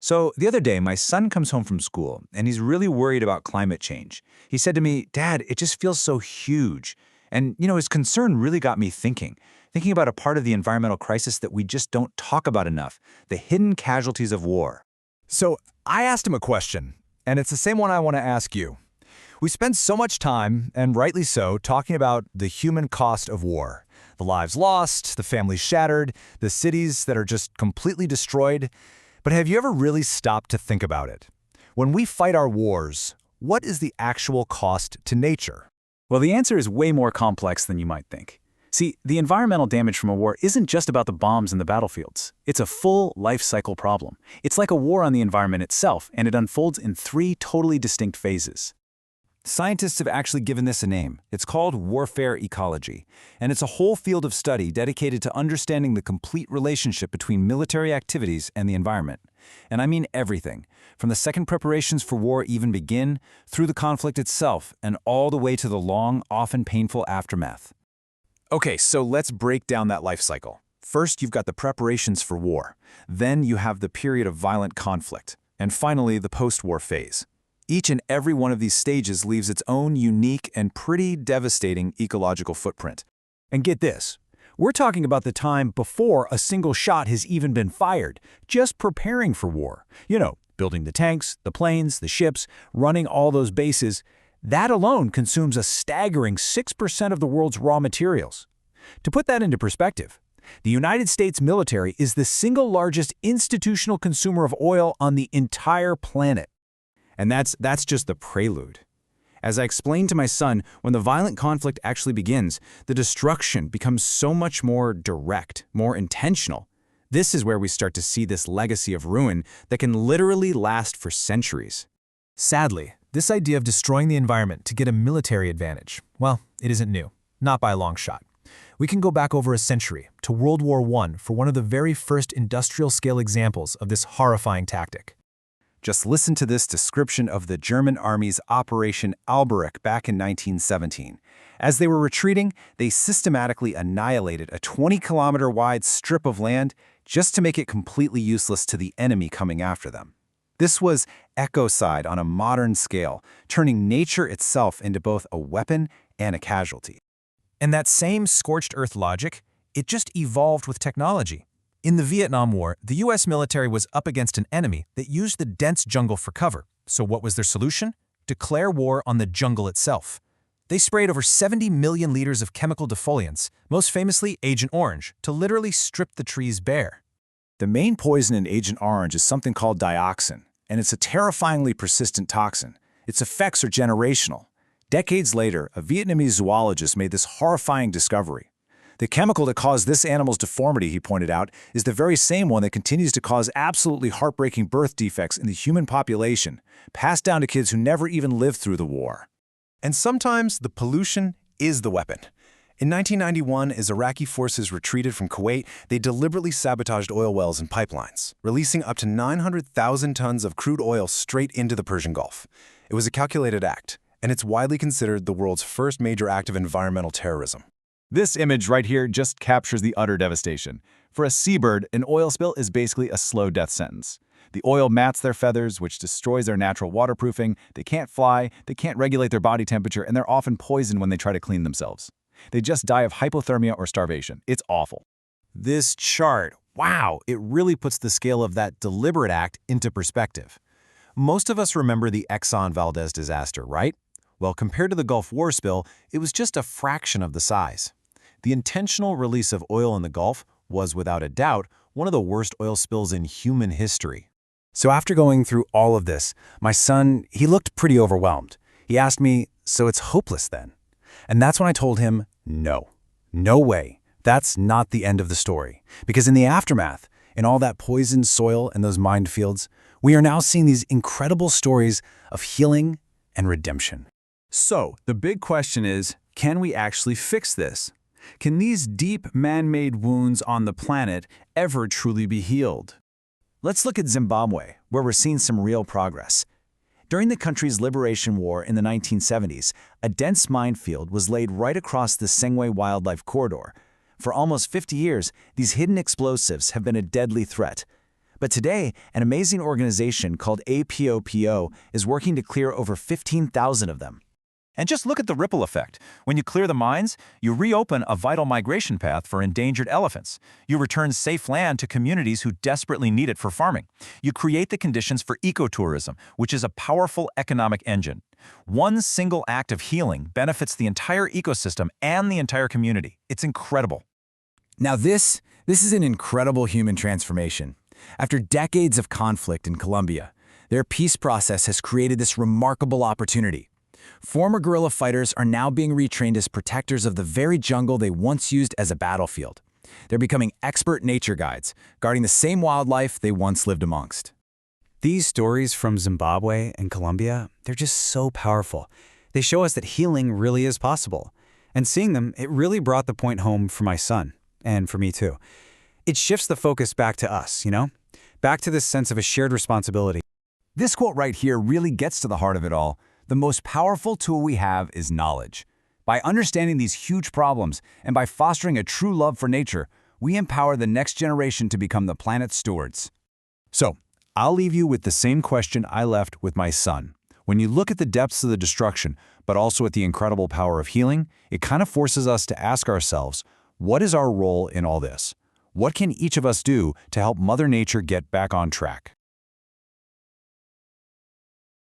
So the other day, my son comes home from school, and he's really worried about climate change. He said to me, "Dad, it just feels so huge." And, his concern really got me thinking about a part of the environmental crisis that we just don't talk about enough, the hidden casualties of war. So I asked him a question, and it's the same one I want to ask you. We spend so much time, and rightly so, talking about the human cost of war. The lives lost, the families shattered, the cities that are just completely destroyed. But have you ever really stopped to think about it? When we fight our wars, what is the actual cost to nature? Well, the answer is way more complex than you might think. See, the environmental damage from a war isn't just about the bombs and the battlefields. It's a full life cycle problem. It's like a war on the environment itself, and it unfolds in three totally distinct phases. Scientists have actually given this a name. It's called warfare ecology, and it's a whole field of study dedicated to understanding the complete relationship between military activities and the environment. And I mean everything, from the second preparations for war even begin, through the conflict itself, and all the way to the long, often painful aftermath. Okay, so let's break down that life cycle. First, you've got the preparations for war. Then you have the period of violent conflict. And finally, the post-war phase. Each and every one of these stages leaves its own unique and pretty devastating ecological footprint. And get this, we're talking about the time before a single shot has even been fired, just preparing for war. Building the tanks, the planes, the ships, running all those bases. That alone consumes a staggering 6% of the world's raw materials. To put that into perspective, the United States military is the single largest institutional consumer of oil on the entire planet. And that's just the prelude. As I explained to my son, when the violent conflict actually begins, the destruction becomes so much more direct, more intentional. This is where we start to see this legacy of ruin that can literally last for centuries. Sadly, this idea of destroying the environment to get a military advantage, well, it isn't new, not by a long shot. We can go back over a century to World War I for one of the very first industrial-scale examples of this horrifying tactic. Just listen to this description of the German army's Operation Alberich back in 1917. As they were retreating, they systematically annihilated a 20-kilometer-wide strip of land just to make it completely useless to the enemy coming after them. This was ecocide on a modern scale, turning nature itself into both a weapon and a casualty. And that same scorched earth logic, it just evolved with technology. In the Vietnam War, the US military was up against an enemy that used the dense jungle for cover. So what was their solution? Declare war on the jungle itself. They sprayed over 70 million liters of chemical defoliants, most famously Agent Orange, to literally strip the trees bare. The main poison in Agent Orange is something called dioxin, and it's a terrifyingly persistent toxin. Its effects are generational. Decades later, a Vietnamese zoologist made this horrifying discovery. The chemical that caused this animal's deformity, he pointed out, is the very same one that continues to cause absolutely heartbreaking birth defects in the human population, passed down to kids who never even lived through the war. And sometimes the pollution is the weapon. In 1991, as Iraqi forces retreated from Kuwait, they deliberately sabotaged oil wells and pipelines, releasing up to 900,000 tons of crude oil straight into the Persian Gulf. It was a calculated act, and it's widely considered the world's first major act of environmental terrorism. This image right here just captures the utter devastation. For a seabird, an oil spill is basically a slow death sentence. The oil mats their feathers, which destroys their natural waterproofing. They can't fly, they can't regulate their body temperature, and they're often poisoned when they try to clean themselves. They just die of hypothermia or starvation. It's awful. This chart, wow, it really puts the scale of that deliberate act into perspective. Most of us remember the Exxon Valdez disaster, right? Well, compared to the Gulf War spill, it was just a fraction of the size. The intentional release of oil in the Gulf was, without a doubt, one of the worst oil spills in human history. So after going through all of this, my son, he looked pretty overwhelmed. He asked me, "So it's hopeless then?" And that's when I told him, no. No way. That's not the end of the story. Because in the aftermath, in all that poisoned soil and those minefields, we are now seeing these incredible stories of healing and redemption. So, the big question is, can we actually fix this? Can these deep man-made wounds on the planet ever truly be healed? Let's look at Zimbabwe, where we're seeing some real progress. During the country's liberation war in the 1970s, a dense minefield was laid right across the Sengwe Wildlife Corridor. For almost 50 years, these hidden explosives have been a deadly threat. But today, an amazing organization called APOPO is working to clear over 15,000 of them. And just look at the ripple effect. When you clear the mines, you reopen a vital migration path for endangered elephants. You return safe land to communities who desperately need it for farming. You create the conditions for ecotourism, which is a powerful economic engine. One single act of healing benefits the entire ecosystem and the entire community. It's incredible. Now this is an incredible human transformation. After decades of conflict in Colombia, their peace process has created this remarkable opportunity. Former guerrilla fighters are now being retrained as protectors of the very jungle they once used as a battlefield. They're becoming expert nature guides, guarding the same wildlife they once lived amongst. These stories from Zimbabwe and Colombia, they're just so powerful. They show us that healing really is possible. And seeing them, it really brought the point home for my son, and for me too. It shifts the focus back to us, Back to this sense of a shared responsibility. This quote right here really gets to the heart of it all. The most powerful tool we have is knowledge. By understanding these huge problems and by fostering a true love for nature, we empower the next generation to become the planet's stewards. So, I'll leave you with the same question I left with my son. When you look at the depths of the destruction, but also at the incredible power of healing, it kind of forces us to ask ourselves, what is our role in all this? What can each of us do to help Mother Nature get back on track?